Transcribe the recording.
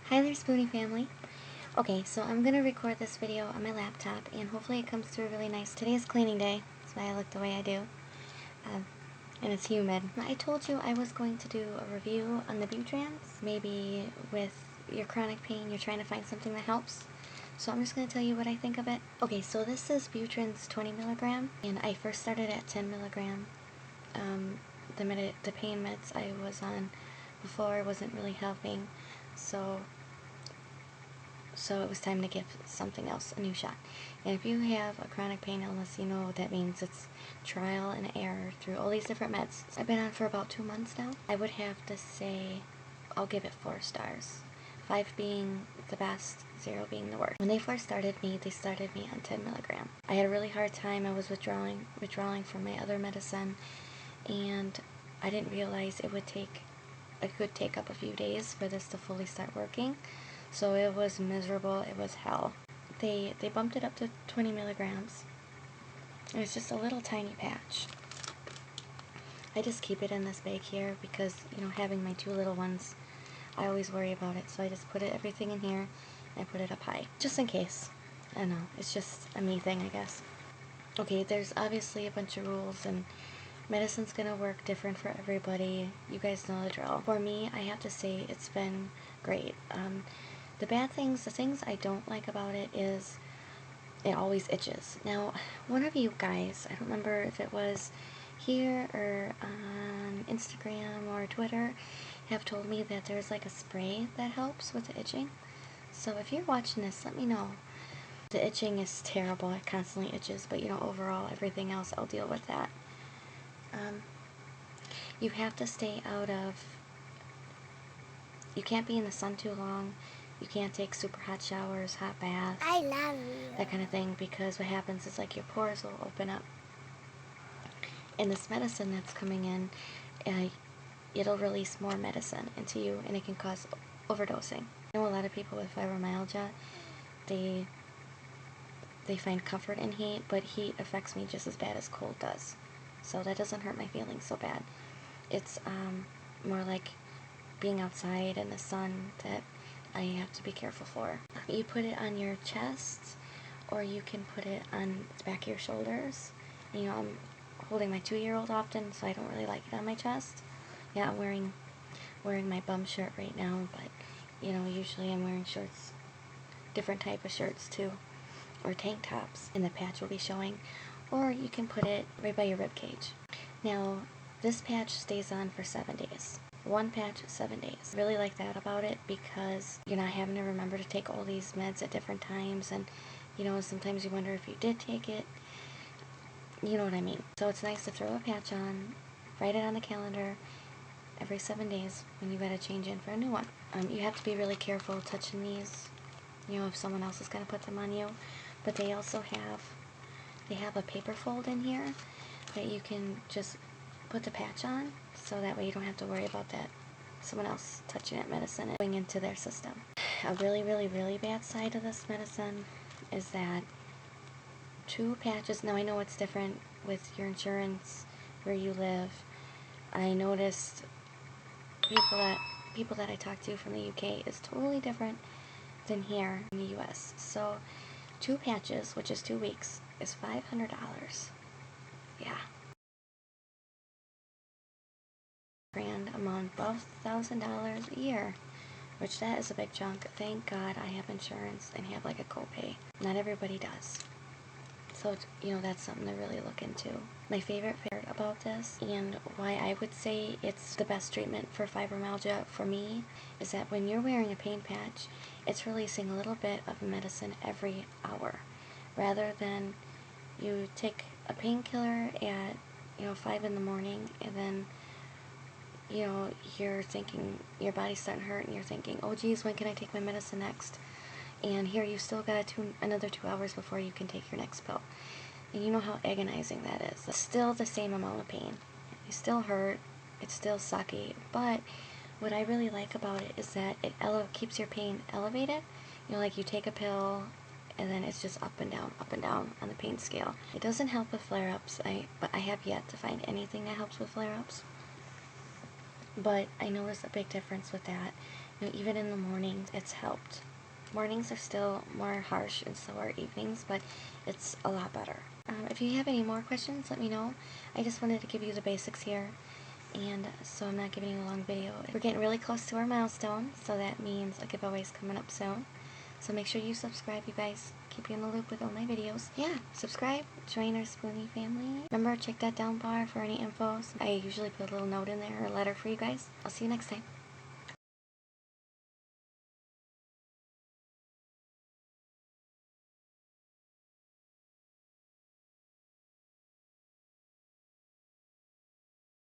Hi there, Spoonie family. Okay, so I'm going to record this video on my laptop, and hopefully it comes through really nice. Today is cleaning day. That's why I look the way I do. And it's humid. I told you I was going to do a review on the Butrans. Maybe with your chronic pain, you're trying to find something that helps. So I'm just going to tell you what I think of it. Okay, so this is Butrans 20 milligram, and I first started at 10 milligram. The pain meds I was on before wasn't really helping, so it was time to give something else a new shot. And if you have a chronic pain illness, you know what that means. It's trial and error through all these different meds. I've been on for about 2 months now. I would have to say I'll give it 4 stars. 5 being the best, 0 being the worst. When they first started me, they started me on 10 milligram. I had a really hard time. I was withdrawing from my other medicine, and I didn't realize it could take up a few days for this to fully start working. So it was miserable. It was hell. They bumped it up to 20 milligrams. It was just a little tiny patch. I just keep it in this bag here because, having my 2 little ones, I always worry about it. So I just put everything in here and I put it up high, just in case. I don't know. It's just a me thing, I guess. Okay, there's obviously a bunch of rules, and medicine's gonna work different for everybody. You guys know the drill. For me, I have to say it's been great. The things I don't like about it is it always itches. Now, one of you guys, I don't remember if it was here or on Instagram or Twitter, have told me that there's like a spray that helps with the itching. So if you're watching this, let me know. The itching is terrible. It constantly itches, but overall, everything else, I'll deal with that. You have to stay you can't be in the sun too long. You can't take super hot showers, hot baths. I love you. That kind of thing, because what happens is like your pores will open up. And this medicine that's coming in, it'll release more medicine into you, and it can cause overdosing. I know a lot of people with fibromyalgia, they find comfort in heat, but heat affects me just as bad as cold does. So that doesn't hurt my feelings so bad. It's more like being outside in the sun that I have to be careful for. You put it on your chest, or you can put it on the back of your shoulders. I'm holding my 2-year-old often, so I don't really like it on my chest. Yeah, I'm wearing my bum shirt right now, but usually I'm wearing shorts, different type of shirts too, or tank tops, and the patch will be showing. Or you can put it right by your rib cage. Now, this patch stays on for 7 days. 1 patch, 7 days. I really like that about it, because you're not having to remember to take all these meds at different times, and sometimes you wonder if you did take it. You know what I mean. So it's nice to throw a patch on, write it on the calendar every 7 days when you gotta change in for a new one. You have to be really careful touching these, if someone else is gonna put them on you. But they also have a paper fold in here that you can just put the patch on, so that way you don't have to worry about someone else touching that medicine and going into their system. A really, really, really bad side of this medicine is that 2 patches, now I know it's different with your insurance where you live. I noticed people that I talk to from the UK is totally different than here in the US. So 2 patches, which is 2 weeks, is $500. Yeah. Grand amount, above $1,000 a year, which that is a big chunk. Thank God I have insurance and have like a copay. Not everybody does. So, that's something to really look into. My favorite part about this, and why I would say it's the best treatment for fibromyalgia for me, is that when you're wearing a pain patch, it's releasing a little bit of medicine every hour, rather than you take a painkiller at 5 in the morning, and then you're thinking, your body's starting to hurt, and you're thinking, oh geez, when can I take my medicine next? And here you still got another 2 hours before you can take your next pill. And you know how agonizing that is. It's still the same amount of pain. You still hurt. It's still sucky. But what I really like about it is that it keeps your pain elevated. Like you take a pill, and then it's just up and down on the pain scale. It doesn't help with flare-ups, but I have yet to find anything that helps with flare-ups. But I noticed a big difference with that, You know, even in the mornings, it's helped. Mornings are still more harsh, and so are evenings, but it's a lot better. If you have any more questions, let me know. I just wanted to give you the basics here, and so I'm not giving you a long video. We're getting really close to our milestone, so that means a giveaway is coming up soon. So make sure you subscribe, you guys. Keep you in the loop with all my videos. Yeah, subscribe, join our Spoonie family. Remember, check that down bar for any info. I usually put a little note in there or a letter for you guys. I'll see you next time.